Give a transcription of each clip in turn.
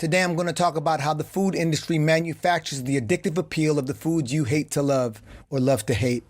Today I'm going to talk about how the food industry manufactures the addictive appeal of the foods you hate to love or love to hate.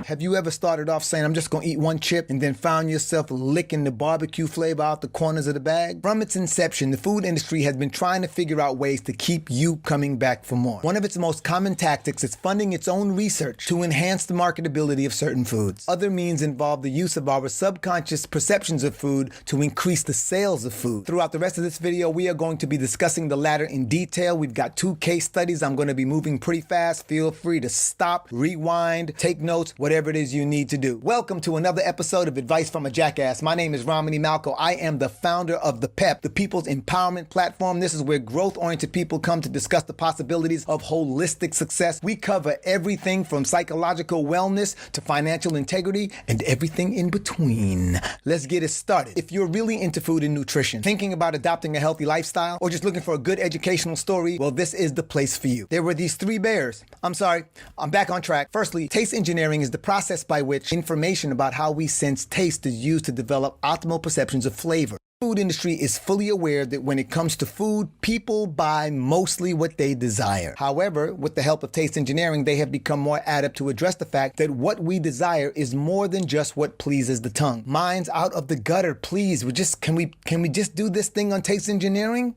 Have you ever started off saying, I'm just going to eat one chip, and then found yourself licking the barbecue flavor out the corners of the bag? From its inception, the food industry has been trying to figure out ways to keep you coming back for more. One of its most common tactics is funding its own research to enhance the marketability of certain foods. Other means involve the use of our subconscious perceptions of food to increase the sales of food. Throughout the rest of this video, we are going to be discussing the latter in detail. We've got 2 case studies. I'm going to be moving pretty fast. Feel free to stop, rewind, take notes, whatever it is you need to do. Welcome to another episode of Advice from a Jackass. My name is Romany Malco. I am the founder of the PEP, the People's Empowerment Platform. This is where growth-oriented people come to discuss the possibilities of holistic success. We cover everything from psychological wellness to financial integrity and everything in between. Let's get it started. If you're really into food and nutrition, thinking about adopting a healthy lifestyle, or just looking for a good educational story, well, this is the place for you. There were these 3 bears. I'm back on track. Firstly, taste engineering is the process by which information about how we sense taste is used to develop optimal perceptions of flavor. The food industry is fully aware that when it comes to food, people buy mostly what they desire. However, with the help of taste engineering, they have become more adept to address the fact that what we desire is more than just what pleases the tongue. Minds out of the gutter, please. Can we just do this thing on taste engineering?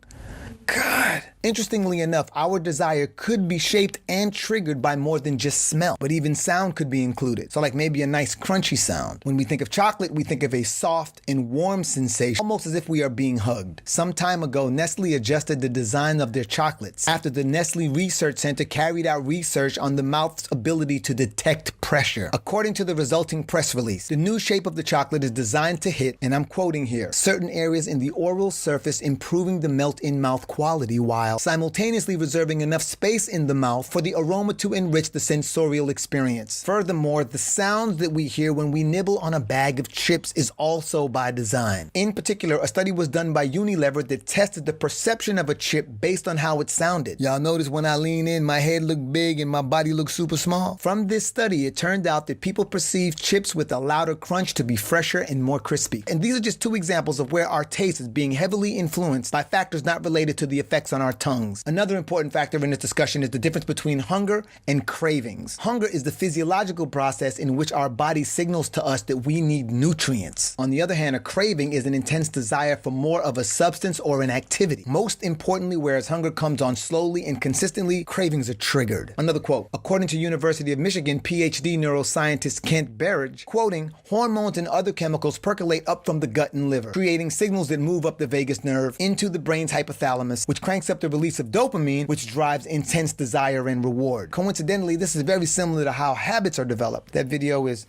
God. Interestingly enough, our desire could be shaped and triggered by more than just smell, but even sound could be included. So like maybe a nice crunchy sound. When we think of chocolate, we think of a soft and warm sensation, almost as if we are being hugged. Some time ago, Nestle adjusted the design of their chocolates after the Nestle Research Center carried out research on the mouth's ability to detect pressure. According to the resulting press release, the new shape of the chocolate is designed to hit, and I'm quoting here, certain areas in the oral surface, improving the melt-in-mouth quality while simultaneously reserving enough space in the mouth for the aroma to enrich the sensorial experience. Furthermore, the sound that we hear when we nibble on a bag of chips is also by design. In particular, a study was done by Unilever that tested the perception of a chip based on how it sounded. Y'all notice when I lean in, my head looked big and my body looked super small? From this study, it turned out that people perceive chips with a louder crunch to be fresher and more crispy. And these are just 2 examples of where our taste is being heavily influenced by factors not related to the effects on our tongues. Another important factor in this discussion is the difference between hunger and cravings. Hunger is the physiological process in which our body signals to us that we need nutrients. On the other hand, a craving is an intense desire for more of a substance or an activity. Most importantly, whereas hunger comes on slowly and consistently, cravings are triggered. Another quote, according to University of Michigan PhD neuroscientist Kent Berridge, quoting, hormones and other chemicals percolate up from the gut and liver, creating signals that move up the vagus nerve into the brain's hypothalamus, which cranks up the release of dopamine, which drives intense desire and reward. Coincidentally, this is very similar to how habits are developed. That video is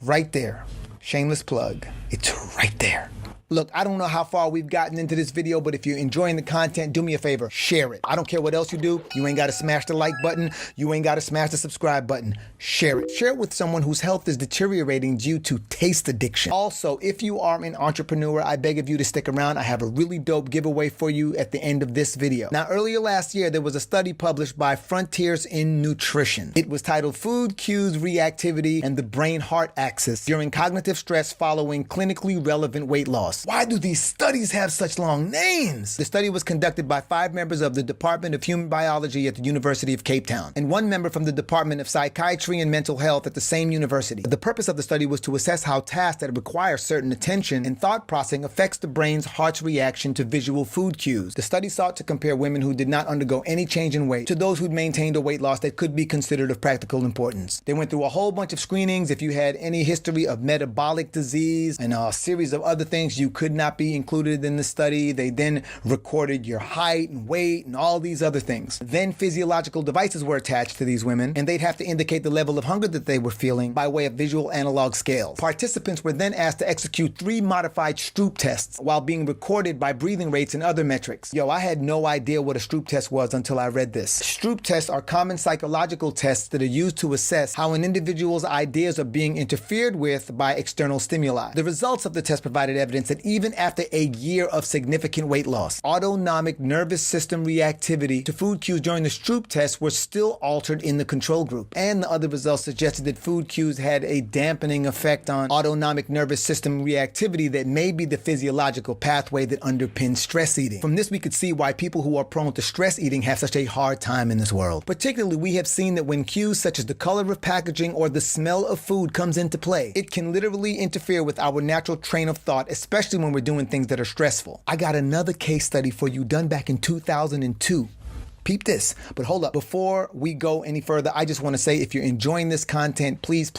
right there. Shameless plug. It's right there. Look, I don't know how far we've gotten into this video, but if you're enjoying the content, do me a favor, share it. I don't care what else you do. You ain't got to smash the like button. You ain't got to smash the subscribe button. Share it. Share it with someone whose health is deteriorating due to taste addiction. Also, if you are an entrepreneur, I beg of you to stick around. I have a really dope giveaway for you at the end of this video. Now, earlier last year, there was a study published by Frontiers in Nutrition. It was titled Food Cues Reactivity and the Brain-Heart Axis During Cognitive Stress Following Clinically Relevant Weight Loss. Why do these studies have such long names? The study was conducted by 5 members of the Department of Human Biology at the University of Cape Town and 1 member from the Department of Psychiatry and Mental Health at the same university. The purpose of the study was to assess how tasks that require certain attention and thought processing affects the brain's heart's reaction to visual food cues. The study sought to compare women who did not undergo any change in weight to those who'd maintained a weight loss that could be considered of practical importance. They went through a whole bunch of screenings. If you had any history of metabolic disease and a series of other things, you could not be included in the study. They then recorded your height and weight and all these other things. Then physiological devices were attached to these women, and they'd have to indicate the level of hunger that they were feeling by way of visual analog scales. Participants were then asked to execute 3 modified Stroop tests while being recorded by breathing rates and other metrics. Yo, I had no idea what a Stroop test was until I read this. Stroop tests are common psychological tests that are used to assess how an individual's ideas are being interfered with by external stimuli. The results of the test provided evidence that that even after a year of significant weight loss, autonomic nervous system reactivity to food cues during the Stroop test were still altered in the control group. And the other results suggested that food cues had a dampening effect on autonomic nervous system reactivity that may be the physiological pathway that underpins stress eating. From this, we could see why people who are prone to stress eating have such a hard time in this world. Particularly, we have seen that when cues such as the color of packaging or the smell of food comes into play, it can literally interfere with our natural train of thought, especially when we're doing things that are stressful. I got another case study for you done back in 2002. Peep this. But hold up, before we go any further, I just want to say, if you're enjoying this content, please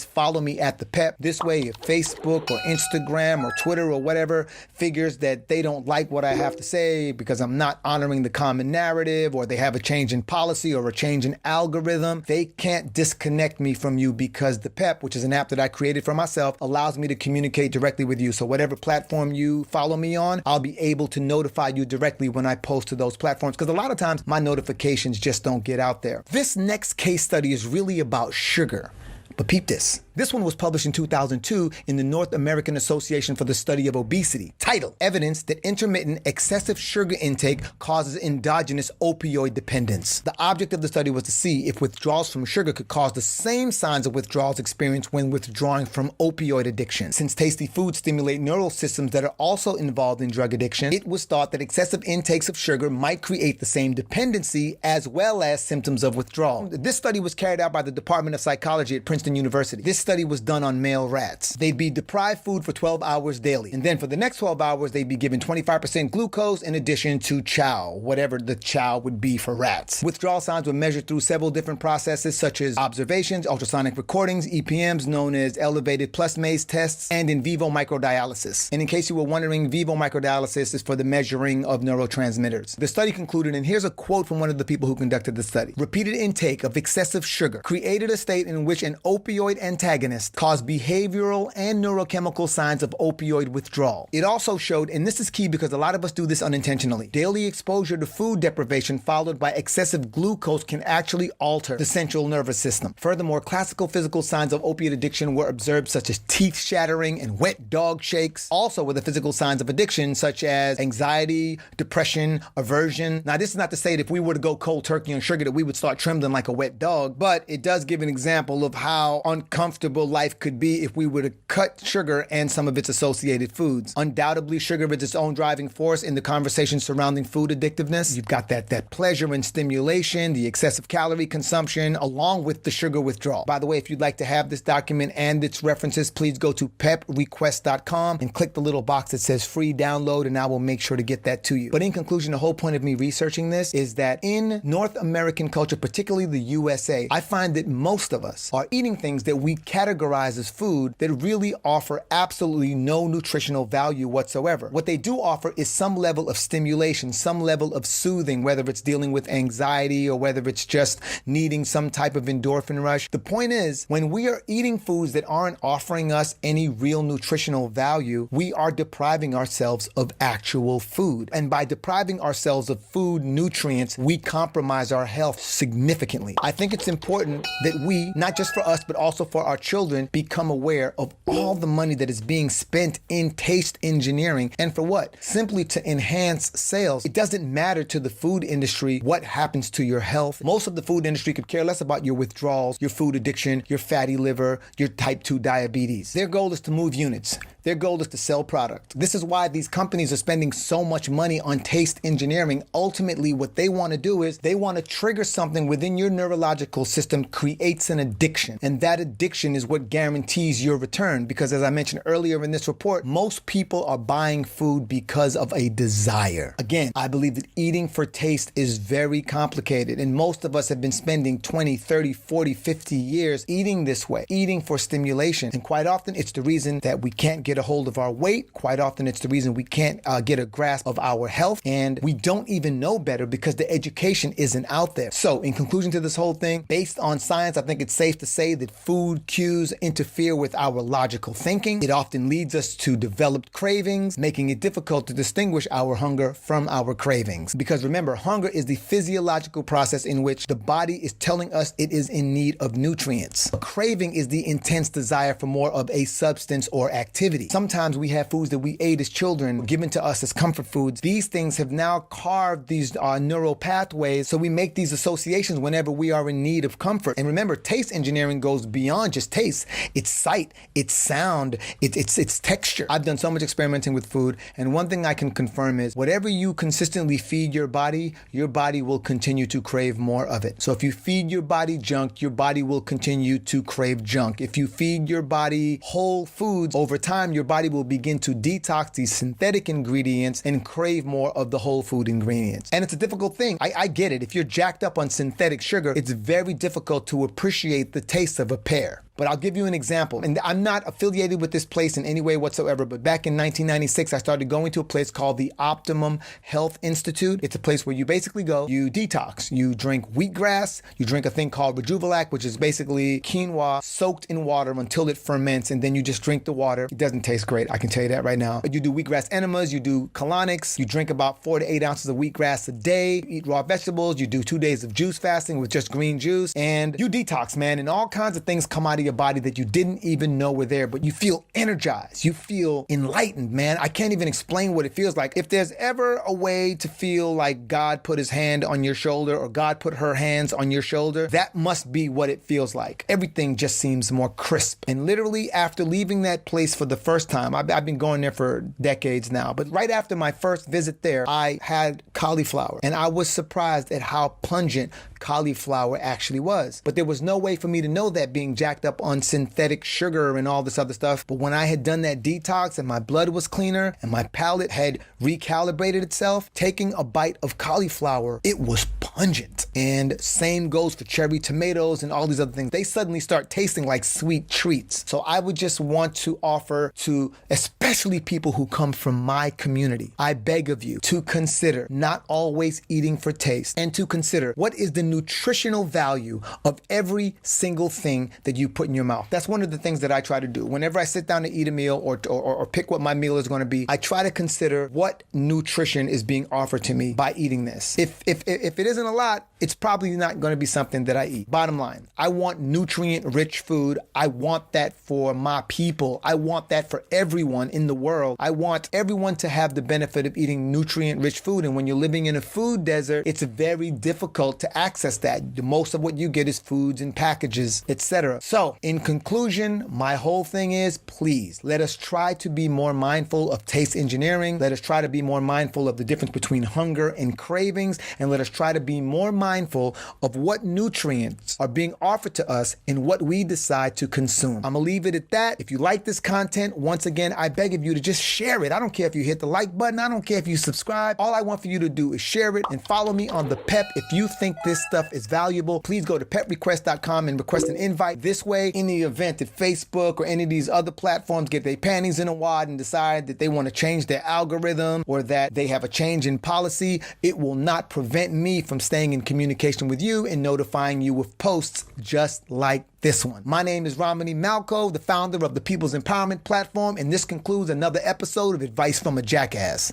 follow me at The Pep. This way, if Facebook or Instagram or Twitter or whatever figures that they don't like what I have to say because I'm not honoring the common narrative, or they have a change in policy or a change in algorithm, they can't disconnect me from you, because The Pep, which is an app that I created for myself, allows me to communicate directly with you. So whatever platform you follow me on, I'll be able to notify you directly when I post to those platforms, because a lot of times my notifications just don't get out there. This next case study is really about sugar. But peep this. This one was published in 2002 in the North American Association for the Study of Obesity. Title: Evidence that intermittent excessive sugar intake causes endogenous opioid dependence. The object of the study was to see if withdrawals from sugar could cause the same signs of withdrawals experienced when withdrawing from opioid addiction. Since tasty foods stimulate neural systems that are also involved in drug addiction, it was thought that excessive intakes of sugar might create the same dependency as well as symptoms of withdrawal. This study was carried out by the Department of Psychology at Princeton University. This study was done on male rats. They'd be deprived food for 12 hours daily, and then for the next 12 hours they'd be given 25% glucose in addition to chow, whatever the chow would be for rats. Withdrawal signs were measured through several different processes, such as observations, ultrasonic recordings, EPMs known as elevated plus maze tests, and in vivo microdialysis. And in case you were wondering, vivo microdialysis is for the measuring of neurotransmitters. The study concluded, and here's a quote from one of the people who conducted the study: repeated intake of excessive sugar created a state in which an opioid antagonist caused behavioral and neurochemical signs of opioid withdrawal. It also showed, and this is key because a lot of us do this unintentionally, daily exposure to food deprivation followed by excessive glucose can actually alter the central nervous system. Furthermore, classical physical signs of opiate addiction were observed, such as teeth shattering and wet dog shakes. Also were the physical signs of addiction, such as anxiety, depression, aversion. Now, this is not to say that if we were to go cold turkey on sugar that we would start trembling like a wet dog, but it does give an example of how uncomfortable life could be if we were to cut sugar and some of its associated foods. Undoubtedly, sugar is its own driving force in the conversation surrounding food addictiveness. You've got that pleasure and stimulation, the excessive calorie consumption, along with the sugar withdrawal. By the way, if you'd like to have this document and its references, please go to peprequest.com and click the little box that says free download, and I will make sure to get that to you. But in conclusion, the whole point of me researching this is that in North American culture, particularly the USA, I find that most of us are eating things that we categorize as food that really offer absolutely no nutritional value whatsoever. What they do offer is some level of stimulation, some level of soothing, whether it's dealing with anxiety or whether it's just needing some type of endorphin rush. The point is, when we are eating foods that aren't offering us any real nutritional value, we are depriving ourselves of actual food. And by depriving ourselves of food nutrients, we compromise our health significantly. I think it's important that we, not just for us, but also for our children, become aware of all the money that is being spent in taste engineering. And for what? Simply to enhance sales. It doesn't matter to the food industry what happens to your health. Most of the food industry could care less about your withdrawals, your food addiction, your fatty liver, your type 2 diabetes. Their goal is to move units. Their goal is to sell product. This is why these companies are spending so much money on taste engineering. Ultimately, what they want to do is they want to trigger something within your neurological system, creates an addiction. And that addiction is what guarantees your return. Because as I mentioned earlier in this report, most people are buying food because of a desire. Again, I believe that eating for taste is very complicated. And most of us have been spending 20, 30, 40, 50 years eating this way, eating for stimulation. And quite often, it's the reason that we can't get a hold of our weight. Quite often, it's the reason we can't get a grasp of our health. And we don't even know better because the education isn't out there. So in conclusion to this whole thing, based on science, I think it's safe to say that food cues interfere with our logical thinking. It often leads us to developed cravings, making it difficult to distinguish our hunger from our cravings. Because remember, hunger is the physiological process in which the body is telling us it is in need of nutrients. A craving is the intense desire for more of a substance or activity. identity. Sometimes we have foods that we ate as children, given to us as comfort foods. These things have now carved these neural pathways, so we make these associations whenever we are in need of comfort. And remember, taste engineering goes beyond just taste. It's sight, it's sound, it's texture. I've done so much experimenting with food, and one thing I can confirm is whatever you consistently feed your body will continue to crave more of it. So if you feed your body junk, your body will continue to crave junk. If you feed your body whole foods, over time, your body will begin to detox these synthetic ingredients and crave more of the whole food ingredients. And it's a difficult thing. I get it. If you're jacked up on synthetic sugar, it's very difficult to appreciate the taste of a pear. But I'll give you an example. And I'm not affiliated with this place in any way whatsoever, but back in 1996, I started going to a place called the Optimum Health Institute. It's a place where you basically go, you detox, you drink wheatgrass, you drink a thing called Rejuvelac, which is basically quinoa soaked in water until it ferments, and then you just drink the water. It doesn't taste great, I can tell you that right now. But you do wheatgrass enemas, you do colonics, you drink about 4 to 8 ounces of wheatgrass a day, you eat raw vegetables, you do 2 days of juice fasting with just green juice, and you detox, man, and all kinds of things come out of your body that you didn't even know were there, but you feel energized, you feel enlightened, man. I can't even explain what it feels like. If there's ever a way to feel like God put his hand on your shoulder or God put her hands on your shoulder, that must be what it feels like. Everything just seems more crisp. And literally after leaving that place for the first time, I've been going there for decades now, but right after my first visit there, I had cauliflower, and I was surprised at how pungent cauliflower actually was. But there was no way for me to know that being jacked up on synthetic sugar and all this other stuff. But when I had done that detox and my blood was cleaner and my palate had recalibrated itself, taking a bite of cauliflower, it was pungent. And same goes for cherry tomatoes and all these other things. They suddenly start tasting like sweet treats. So I would just want to offer to especially people who come from my community, I beg of you to consider not always eating for taste, and to consider what is the nutritional value of every single thing that you put in your mouth. That's one of the things that I try to do. Whenever I sit down to eat a meal or pick what my meal is going to be, I try to consider what nutrition is being offered to me by eating this. If it isn't a lot, it's probably not going to be something that I eat. Bottom line, I want nutrient-rich food. I want that for my people. I want that for everyone in the world. I want everyone to have the benefit of eating nutrient-rich food. And when you're living in a food desert, it's very difficult to access that. Most of what you get is foods and packages, etc. So, in conclusion, my whole thing is, please, let us try to be more mindful of taste engineering. Let us try to be more mindful of the difference between hunger and cravings. And let us try to be more mindful of what nutrients are being offered to us and what we decide to consume. I'm gonna leave it at that. If you like this content, once again, I beg of you to just share it. I don't care if you hit the like button. I don't care if you subscribe. All I want for you to do is share it and follow me on the PEP. If you think this stuff is valuable, please go to peprequest.com and request an invite. This way, in the event that Facebook or any of these other platforms get their panties in a wad and decide that they want to change their algorithm or that they have a change in policy, it will not prevent me from staying in communication with you and notifying you with posts just like this one. My name is Romany Malco, the founder of the People's Empowerment Platform, and this concludes another episode of Advice from a Jackass.